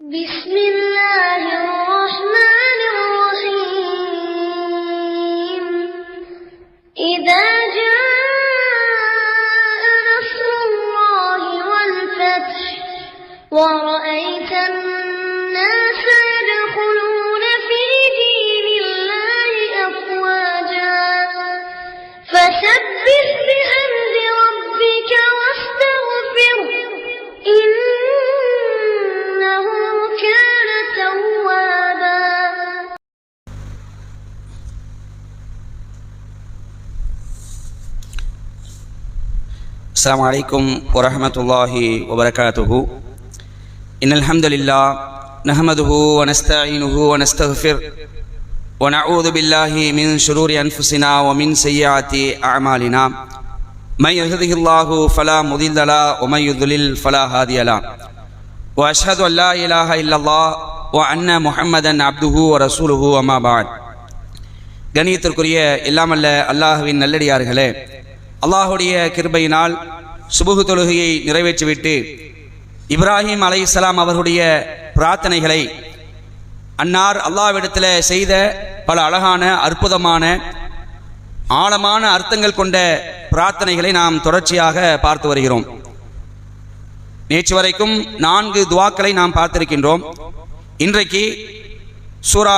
بسم الله الرحمن الرحيم إذا جاء نصر الله والفتح ورأيت الناس يدخلون في دين الله أفواجا فسبح بحمد ربك واستغفره إنه كان توابا. السلام عليكم ورحمة الله وبركاته. إن الحمد لله نحمده ونستعينه ونستغفر ونعوذ بالله من شرور أنفسنا ومن سيئات أعمالنا من يهده الله فلا مضل له ومن يضلل فلا هادي له وأشهد أن لا إله إلا الله وأن محمدا عبده ورسوله وما بعد. கணியத்திற்குரிய எல்லாமல்ல அல்லாஹ்வின் நல்லடியார்களே, அல்லாஹுடைய கிருபையினால் சுபுஹ் தொழுகையை நிறைவேற்றிவிட்டு இப்ராஹிம் அலைஹிஸ்ஸலாம் அவர்களுடைய பிரார்த்தனைகளை அன்னார் அல்லாஹ்விடத்தில் செய்த பல அழகான அற்புதமான ஆழமான அர்த்தங்கள் கொண்ட பிரார்த்தனைகளை நாம் தொடர்ச்சியாக பார்த்து வருகிறோம். நேற்று வரைக்கும் 4 துவாக்களை நாம் பார்த்திருக்கின்றோம். இன்றைக்கு சூரா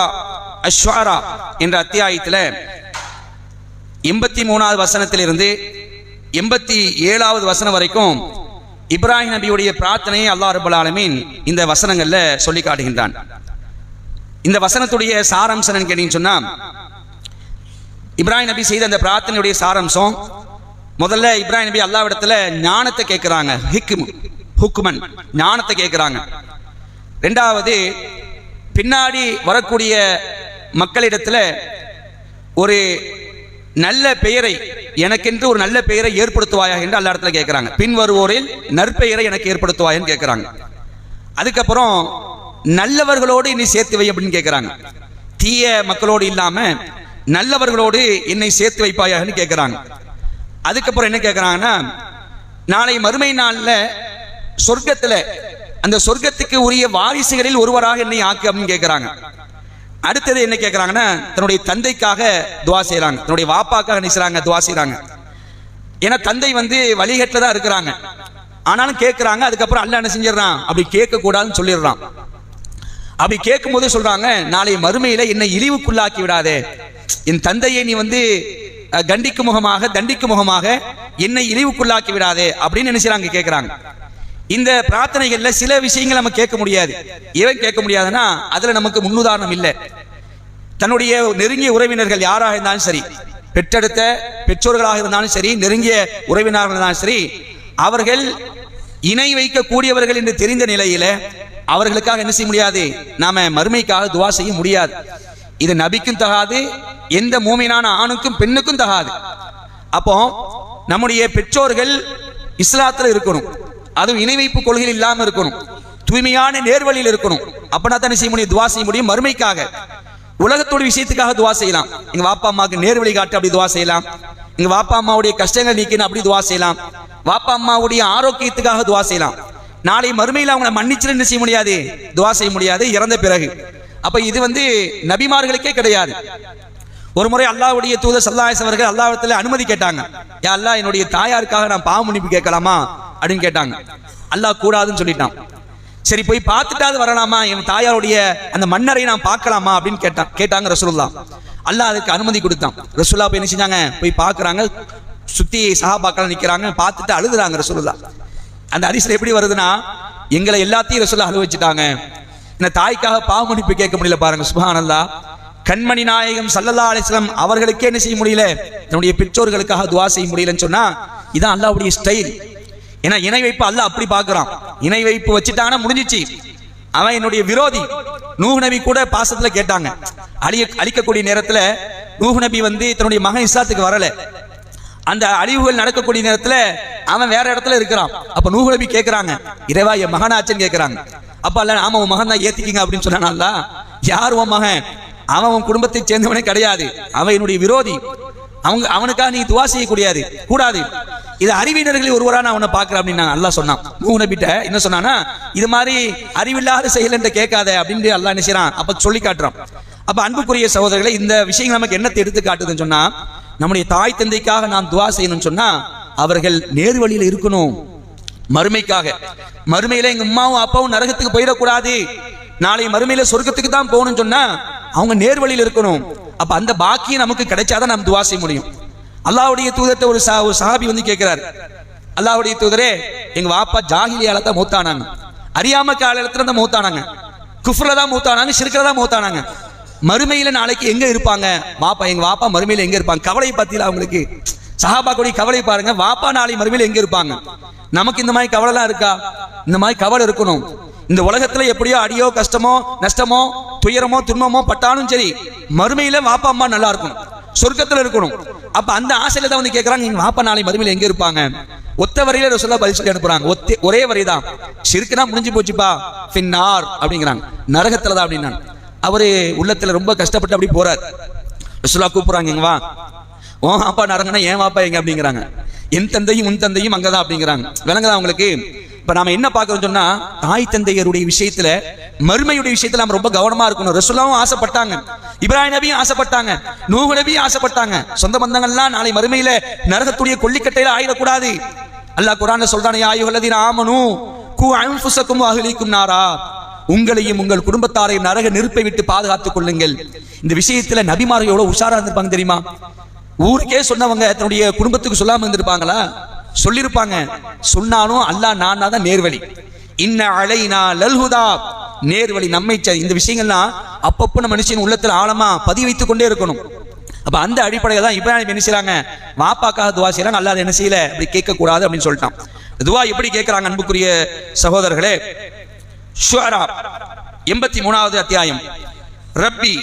அஷ்-ஷுஆரா என்ற அத்தியாயத்தில் 83வது வசனத்திலிருந்து 87வது வசனம் வரைக்கும் இப்ராஹிம் நபியுடைய பிரார்த்தனையை அல்லாஹ் ரப்பல் ஆலமீன் இந்த வசனங்கள்ல சொல்லி காட்டுகின்றான். இந்த வசனத்துடைய சாராம்சம் என்னன்னு கேட்டீங்கன்னு சொன்னா, இப்ராஹிம் நபி செய்த அந்த பிரார்த்தனையுடைய சாராம்சம், முதல்ல இப்ராஹிம் நபி அல்லாஹ்விடத்துல ஞானத்தை கேட்கிறாங்க, ஹுக்மன் ஞானத்தை கேட்கிறாங்க. ரெண்டாவது, பின்னாடி வரக்கூடிய மக்களிடத்துல ஒரு நல்ல பெயரை, எனக்கென்று ஒரு நல்ல பெயரை ஏற்படுத்துவாயா என்று அல்லா இடத்துல கேட்கிறாங்க. பின் வருவோரில் நற்பெயரை எனக்கு ஏற்படுத்துவாயன்னு கேட்கிறாங்க. அதுக்கப்புறம் நல்லவர்களோடு என்னை சேர்த்து வை அப்படின்னு கேட்கிறாங்க. தீய மக்களோடு இல்லாம நல்லவர்களோடு என்னை சேர்த்து வைப்பாயான்னு கேட்கிறாங்க. அதுக்கப்புறம் என்ன கேட்கிறாங்கன்னா, நாளை மறுமை நாளில் சொர்க்கத்துல அந்த சொர்க்கத்துக்கு உரிய வாரிசுகளில் ஒருவராக என்னை ஆக்கு அப்படின்னு கேட்கிறாங்க. அடுத்தது என்ன கேட்கிறாங்கன்னா, தன்னுடைய தந்தைக்காக துவா செய்யறாங்க, தன்னுடைய வாப்பாக்காக நினைச்சாங்க துவா செய்யறாங்க. ஏன்னா தந்தை வழிகட்டில தான் இருக்கிறாங்க, ஆனாலும் கேட்கிறாங்க. அதுக்கப்புறம் அல்லாஹ் என்ன செஞ்சிடறான், அப்படி கேட்க கூடாதுன்னு சொல்லிடுறான். அப்படி கேட்கும் போது சொல்றாங்க, நாளை மறுமையில என்னை இழிவுக்குள்ளாக்கி விடாதே, என் தந்தையை நீ கண்டிக்கும் முகமாக தண்டிக்கும் முகமாக என்னை இழிவுக்குள்ளாக்கி விடாதே அப்படின்னு நினைச்சாங்க கேட்கிறாங்க. இந்த பிரார்த்தனைகள்ல சில விஷயங்கள் நம்ம கேட்க முடியாது. ஏன் கேட்க முடியாதுன்னா, அதுல நமக்கு முன்னுதாரணம் இல்லை. தன்னுடைய நெருங்கிய உறவினர்கள் யாராக இருந்தாலும் சரி, பெற்றெடுத்த பெற்றோர்களாக இருந்தாலும் சரி, நெருங்கிய உறவினர்கள் இருந்தாலும் சரி, அவர்கள் இணை வைக்க கூடியவர்கள் என்று தெரிந்த நிலையில அவர்களுக்காக என்ன செய்ய முடியாது, நாம மறுமைக்காக துவா செய்ய முடியாது. இது நபிக்கும் தகாது, எந்த மூமினான ஆணுக்கும் பெண்ணுக்கும் தகாது. அப்போ நம்முடைய பெற்றோர்கள் இஸ்லாத்துல இருக்கணும், அதுவும் இணை வைப்பு கொள்கையில் இல்லாம இருக்கணும், தூய்மையான நேர்வழியில் இருக்கணும். அப்பனா தான் செய்ய முடியும், துவா செய்ய முடியும். மறுமைக்காக, உலகத்தோட விஷயத்துக்காக துவா செய்யலாம். எங்க வாப்பா அம்மாவுக்கு நேர்வழி காட்டு அப்படி துவா செய்யலாம். எங்க வாப்பா அம்மாவுடைய கஷ்டங்கள் நீக்கணும் அப்படி துவா செய்யலாம். வாப்பா அம்மாவுடைய ஆரோக்கியத்துக்காக துவா செய்யலாம். நாளை மறுமையில் அவங்களை மன்னிச்சு என்ன செய்ய முடியாது, துவா செய்ய முடியாது இறந்த பிறகு. அப்ப இது நபிமார்களுக்கே கிடையாது. ஒரு முறை அல்லாஹ்வுடைய தூதர் ஸல்லல்லாஹு அலைஹி வஸல்லம் அவர்கள் அல்லாஹ்விடத்தில் அனுமதி கேட்டாங்க. யா அல்லாஹ், என்னுடைய தாயாருக்காக நான் பாவ மன்னிப்பு கேட்கலாமா அப்படின்னு கேட்டாங்க. அல்லாஹ் கூடாதுன்னு சொல்லிட்டான். சரி, போய் பார்த்துட்டாவது வரலாமா, என் தாயாருடைய அந்த மன்னரை நான் பார்க்கலாமா அப்படின்னு கேட்டாங்க ரசூலுல்லாஹ். அல்லாஹ் அதுக்கு அனுமதி கொடுத்தான். ரசூலுல்லாஹ் போய் என்ன செஞ்சாங்க, போய் பார்க்கறாங்க. சுத்தி சஹாபாக்கள் நிற்கிறாங்க, பார்த்துட்டு அழுகுறாங்க ரசூலுல்லாஹ். அந்த ஹதீஸ்ல எப்படி வருதுன்னா, எங்களை எல்லாத்தையும் ரசூலுல்லாஹ் அழுவ வச்சுட்டாங்க, இந்த தாய்க்காக பாவ மன்னிப்பு கேட்க முடியல பாருங்க. சுப்ஹானல்லாஹ். கண்மணி நாயகம் ஸல்லல்லாஹு அலைஹி வஸல்லம் அவர்களுக்கே என்ன செய்ய முடியல, தன்னுடைய பெற்றோர்களுக்காக துவா செய்ய முடியலன்னு சொன்னா, இதான் அல்லாஹ்வுடைய ஸ்டைல். ஏன்னா இணை வைப்பு அல்லாஹ் அப்படி பார்க்கறான். இணை வைப்பு வச்சுட்டாங்கன்னா முடிஞ்சிச்சு, அவன் என்னுடைய விரோதி. நூஹ் நபி கூட பாசத்துல கேட்டாங்க. அழிக்கக்கூடிய நேரத்துல நூஹ் நபி தன்னுடைய மகன் இஸ்லாத்துக்கு வரல. அந்த அழிவுகள் நடக்கக்கூடிய நேரத்துல அவன் வேற இடத்துல இருக்கிறான். அப்ப நூஹ் நபி கேட்கிறாங்க, இறைவா என் மகனாச்சுன்னு கேட்கிறாங்க. அப்ப அல்ல, ஆமா உன் மகன் தான் ஏத்திக்கிங்க அப்படின்னு சொன்னானா. யார் உன் மகன்? அவன் உன் குடும்பத்தை சேர்ந்தவனே கிடையாது, அவன் என்னுடைய விரோதி. அவனுக்காக நீ துவா செய்ய கூடாது. இது அறிவினர்களில் ஒருவரா நான் உன்னை பார்க்கிறேன் அப்படின்னு அல்லாஹ் சொன்னான். நூஹ் நபிட்ட என்ன சொன்னானா, இது மாதிரி அறிவில்லாத செயல் என்று கேட்காத அப்படின்னு அல்லாஹ் என்ன செய்றான், அப்ப சொல்லி காட்டுறான். அப்ப அன்புக்குரிய சகோதரர்களை, இந்த விஷயங்கள் நமக்கு என்னத்தை எடுத்து காட்டுதுன்னு சொன்னா, நம்முடைய தாய் தந்தைக்காக நாம் துவா செய்யணும்னு சொன்னா அவர்கள் நேர்வழியில் இருக்கணும். மறுமைக்காக, மறுமையில எங்க அம்மாவும் அப்பாவும் நரகத்துக்கு போயிடக்கூடாது, நாளை மறுமையில சொர்க்கத்துக்கு தான் போகணும்னு சொன்னா அவங்க நேர்வழியில் இருக்கணும். அப்ப அந்த பாக்கியம் நமக்கு கிடைச்சாதான் நாம் துவா செய்ய முடியும். அல்லாஹ்வுடைய தூதர்ட்ட ஒரு சஹாபி வந்து கேட்கிறார், அல்லாஹ்வுடைய தூதரே, எங்க வாப்பா ஜாஹிலியால தான் மூத்தானாங்க, அறியாம காலத்துல தான் மூத்தானாங்க, குஃப்ர்ல தான் மூத்தானாங்க, ஷிர்க்ல தான் மூத்தானாங்க, மறுமையில நாளைக்கு எங்க இருப்பாங்க வாப்பா, எங்க வாப்பா மறுமையில எங்க இருப்பாங்க? கவலை பத்தியில அவங்களுக்கு சஹாபாக்குடைய கவலை பாருங்க, வாப்பா நாளை மறுமையில எங்க இருப்பாங்க? நமக்கு இந்த மாதிரி கவலைலாம் இருக்கா? இந்த மாதிரி கவலை இருக்கணும். இந்த உலகத்துல எப்படியோ அடியோ கஷ்டமோ நஷ்டமோ துயரமோ துன்பமோ பட்டாலும் சரி, மறுமையில வாப்பா அம்மா நல்லா இருக்கணும், சொர்க்கத்துல இருக்கணும். அப்ப அந்த ஆசையில தான் வந்து கேட்கறாங்க, எங்க வாப்பா நாளை மறுமையில எங்க இருப்பாங்க? ஒத்த வரையில ரசூலுல்லாஹ் பதில் சொல்லி அனுப்புறாங்க. ஒரே வரிதான், ஷிர்க்னா முடிஞ்சு போச்சுப்பா, ஃபின்னார் அப்படிங்கிறாங்க, நரகத்துல தான் அப்படின்னா. அவரு உள்ளத்துல ரொம்ப கஷ்டப்பட்டு அப்படி போறார். ரசூலுல்லாஹ் கூப்பிடுறாங்க, எங்க வா, ஓ வாப்பா நரகனா ஏன் வாப்பா எங்க அப்படிங்கிறாங்க. என் தந்தையும் உன் தந்தையும் அங்கதான் அப்படிங்கிறாங்க. விளங்குதா உங்களுக்கு? இப்ப நாம என்ன பார்க்கறோம் சொன்னா, தாய் தந்தையருடைய விஷயத்துல, மறுமையுடைய விஷயத்துல நம்ம ரொம்ப கவனமா இருக்கணும். ரசூலுல்லாஹ்வும் ஆசைப்பட்டாங்க, இப்ராஹிம் நபியும் ஆசைப்பட்டாங்க, நூஹ் நபியும் ஆசைப்பட்டாங்க. சொந்த பந்தங்கள்லாம் நாளை மறுமையில நரகத்துடைய கொல்லிக்கட்டையில ஆயிடக்கூடாது. அல்லாஹ் குர்ஆன்ல சொல்றானே, யா அய்யுஹல்லதீன ஆமனூ கூ அன்ஃபுஸக்கும் வ அஹ்லீக்கும் நாரா, உங்களையும் உங்கள் குடும்பத்தாரை நரக நெருப்பை விட்டு பாதுகாத்துக் கொள்ளுங்கள். இந்த விஷயத்துல நபிமார்கள் எவ்வளவு உஷாரா இருந்திருப்பாங்க தெரியுமா? ஊருக்கே சொன்னவங்க தன்னுடைய குடும்பத்துக்கு சொல்லாம இருந்திருப்பாங்களா? சொல்லிருப்பாங்க. சொன்னாலும் அல்லாஹ் நான் தான் நேர்வழி, இன்ன அலைனா லல்ஹுதா, நேர்வழி நம்மை. இந்த விஷயங்கள்லாம் அப்பப்போ நம்ம மனுஷன் உள்ளத்துல ஆழமா பதிய வைத்துக் கொண்டே இருக்கணும். அப்ப அந்த அடிப்படையில தான் இப்ராஹிம் என்ன செய்றாங்க, வாப்பாக்காக துவா செய்யறாங்க. அல்லாஹ் என்ன செய்யல, அப்படி கேட்க கூடாது அப்படின்னு சொல்லிட்டான். துவா எப்படி கேட்கிறாங்க அன்புக்குரிய சகோதரர்களே? ஷுஅரா 83வது அத்தியாயம், ரப்பி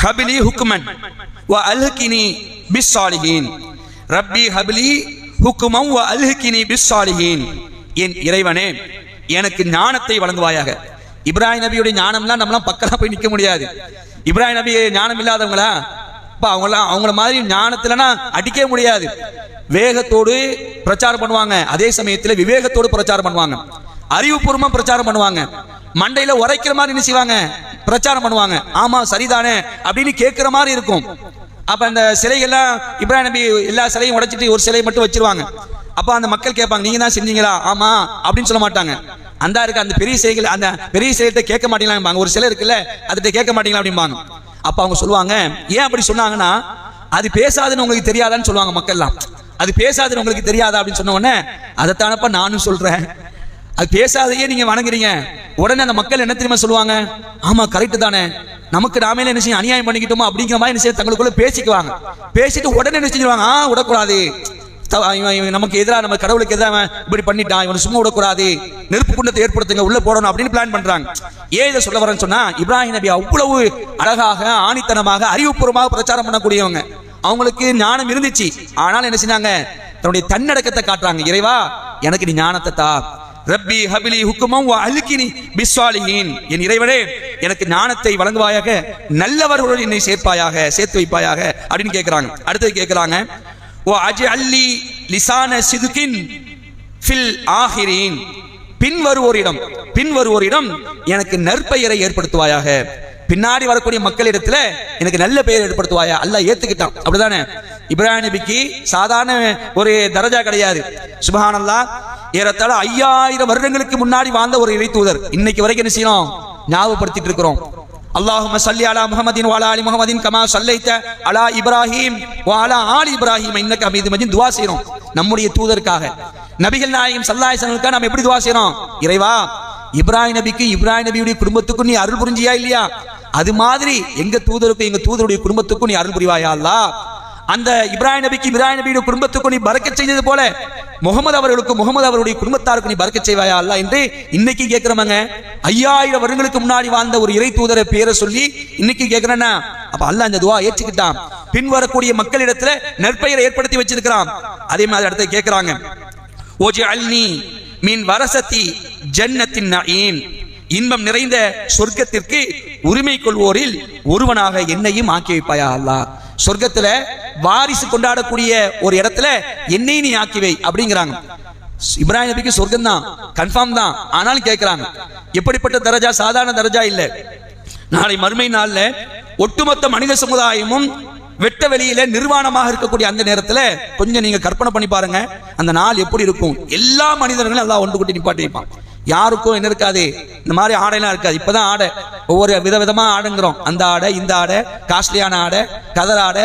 ஹபிலி ஹுக்மன் வ அல்ஹினி பிஸ்ஸாலிஹீன், ரப்பி ஹபிலி ஹுக்மன் வ அல்ஹினி பிஸ்ஸாலிஹீன், என் இறைவனே எனக்கு ஞானத்தை வழங்குவாயாக. இப்ராஹிம் நபியுடைய ஞானம்லாம் நம்மளாம் பக்கத்துல போய் நிக்க முடியாது. இப்ராஹிம் நபி ஞானம் இல்லாதவங்களா? அவங்கள மாதிரி ஞானத்துலனா அடிக்க முடியாது. வேகத்தோடு பிரச்சாரம் பண்ணுவாங்க, அதே சமயத்துல விவேகத்தோடு பிரச்சாரம் பண்ணுவாங்க, அறிவுபூர்வமா பிரச்சாரம் பண்ணுவாங்க, மண்டையில உரைக்கிற மாதிரி என்ன செய்வாங்க, பிரச்சாரம் பண்ணுவாங்க. ஆமா சரிதானே அப்படின்னு கேட்கிற மாதிரி இருக்கும். அப்ப அந்த சிலைகள்லாம் இப்ராஹிம் நபி எல்லா சிலையும் உடைச்சிட்டு ஒரு சிலையை மட்டும் வச்சிருவாங்க. அப்ப அந்த மக்கள் கேட்பாங்க, நீங்க தான் செஞ்சீங்களா? ஆமா அப்படின்னு சொல்ல மாட்டாங்க. அந்த இருக்கு அந்த பெரிய சிலைகள், அந்த பெரிய சிலைகிட்ட கேட்க மாட்டீங்களா? ஒரு சிலை இருக்குல்ல, அதுகிட்ட கேட்க மாட்டீங்களா அப்படிம்பாங்க. அப்ப அவங்க சொல்லுவாங்க, ஏன் அப்படி சொன்னாங்கன்னா, அது பேசாதுன்னு உங்களுக்கு தெரியாதான்னு சொல்லுவாங்க மக்கள்லாம். அது பேசாதுன்னு உங்களுக்கு தெரியாதா அப்படின்னு சொன்ன உடனே, அதைத்தானப்ப நானும் சொல்றேன், அது பேசாதையே நீங்க வணங்குறீங்க. உடனே அந்த மக்கள் என்ன தெரியுமா சொல்லுவாங்க, ஆமா கரெக்ட் தானே, நமக்கு நாமேல என்ன செய்ய அநியாயம் பண்ணிக்கிட்டோமோ அப்படிங்கிற மாதிரி என்ன செய்ய தங்களுக்குள்ள பேசிக்குவாங்க. பேசிட்டு உடனே என்ன செஞ்சிருவாங்க, விடக்கூடாது, நமக்கு எதிராக, நம்ம கடவுளுக்கு எதிராக இப்படி பண்ணிட்டான், இவனை சும்மா விடக்கூடாது, நெருப்பு குண்டத்தை ஏற்படுத்துங்க, உள்ள போடணும் அப்படின்னு பிளான் பண்றாங்க. ஏன் இதை சொல்ல வரேன்னு சொன்னா, இப்ராஹிம் நபி அவ்வளவு அழகாக ஆணித்தனமாக அறிவுபூர்வமாக பிரச்சாரம் பண்ணக்கூடியவங்க. அவங்களுக்கு ஞானம் இருந்துச்சு, ஆனால் என்ன செஞ்சாங்க, தன்னுடைய தன்னடக்கத்தை காட்டுறாங்க. இறைவா எனக்கு நீ ஞானத்தை தா, ரப்பி ஹபிலி ஹுக்மன் வ அல்ஹினி பிஸ்ஸாலிஹீன், என் இறைவனே எனக்கு ஞானத்தை வழங்குவாயாக, நல்லவர்களுடன் என்னை சேர்த்து வைப்பாயாக அப்படின்னு கேட்கிறாங்க. அடுத்து கேட்கிறாங்க, வ அஜ்அல்லி லிசான சிதுகின் ஃபில் ஆஹிரீன், பின்வருவோரிடம் எனக்கு நற்பெயரை ஏற்படுத்துவாயாக, பின்னாடி வரக்கூடிய மக்களிடத்துல எனக்கு நல்ல பெயர் ஏற்படுத்துவாயா. அல்லாஹ் ஏத்துக்கிட்டான். அப்படிதானே? இப்ராஹிம் நபிக்கு சாதாரண ஒரு தரஜா கிடையாது. சுப்ஹானல்லாஹ், ஏறத்தாழ 5000 வருடங்களுக்கு முன்னாடி வாழ்ந்த ஒரு இறை தூதர். இன்னைக்கு வரைக்கும் என்ன செய்யணும், ஞாபகப்படுத்திட்டு இருக்கிறோம். அல்லாஹும்ம ஸல்லி அலா முஹம்மதின் வ அலா ஆலி முஹம்மதின் கமா ஸல்லைத அலா இப்ராஹீம் வ அலா ஆலி இப்ராஹீம் இன்னக ஹமீதும் மஜீத் துஆ செய்றோம். நம்முடைய தூதருக்காக, நபிகள் நாயகம் ஸல்லல்லாஹு அலைஹி வஸல்லம் நாம எப்படி துஆ செய்றோம், இறைவா இப்ராஹிம் நபிக்கு இப்ராஹிம் நபியுடைய குடும்பத்துக்கு நீ அருள் புரிஞ்சியா இல்லையா, அது மாதிரி எங்க தூதருக்கு எங்க தூதருடைய குடும்பத்துக்கு நீ அருள் புரிவாயா அல்லாஹ். அந்த இப்ராஹிம் நபிக்கு இப்ராஹிம் நபியுடைய குடும்பத்துக்கு நீ பரக்கத் செய்தது போல முகமது அவருடைய குடும்பத்தாருக்கு நீ பரக்கத் செய்வாயா அல்லாஹ் என்று இன்னைக்கு கேட்கிறவங்க. 5000 வருடங்களுக்கு முன்னாடி வாழ்ந்த ஒரு இறை தூதரை பேரை சொல்லி இன்னைக்கு கேட்கிறேன்னா, அப்ப அல்லாஹ் இந்த துஆ ஏற்றுக்கிட்டான். பின் வரக்கூடிய மக்களிடத்துல நற்பெயரை ஏற்படுத்தி வச்சிருக்கிறான். அதே மாதிரி அடுத்து கேட்கிறாங்க, ஓஜஅல்னி மின் வரசத்தி ஜன்னத்தின் நஈம், இன்பம் நிறைந்த சொர்க்கத்திற்கு உரிமை கொள்வோரில் ஒருவனாக என்னையும் ஆக்கி வைப்பாயா அல்லாஹ். சொர்க்கத்துல வாரிசு கொண்டாடக்கூடிய ஒரு இடத்துல என்னை நீ ஆக்கி வை அப்படிங்கிறாங்க. இப்ராஹிம் நபிக்கு சொர்க்கம் தான், கன்ஃபார்ம் தான். ஆனாலும் கேட்கிறாங்க. எப்படிப்பட்ட தரஜா? சாதாரண தரஜா இல்ல. நாளை மறுமை நாள்ல ஒட்டுமொத்த மனித சமுதாயமும் வெட்ட வெளியில நிர்வாணமாக இருக்கக்கூடிய அந்த நேரத்துல கொஞ்சம் நீங்க கற்பனை பண்ணி பாருங்க, அந்த நாள் எப்படி இருக்கும். எல்லா மனிதர்களும் எல்லாம் ஒன்று கூட்டி நிப்பாட்டி வைப்பான். யாருக்கும் என்ன இருக்காது, இந்த மாதிரி ஆடைலாம் இருக்காது. இப்பதான் ஆடை ஒவ்வொரு விதவிதமா ஆடுங்கிறோம். அந்த ஆடை, இந்த ஆடை, காஸ்ட்லியான ஆடை, கதர் ஆடை,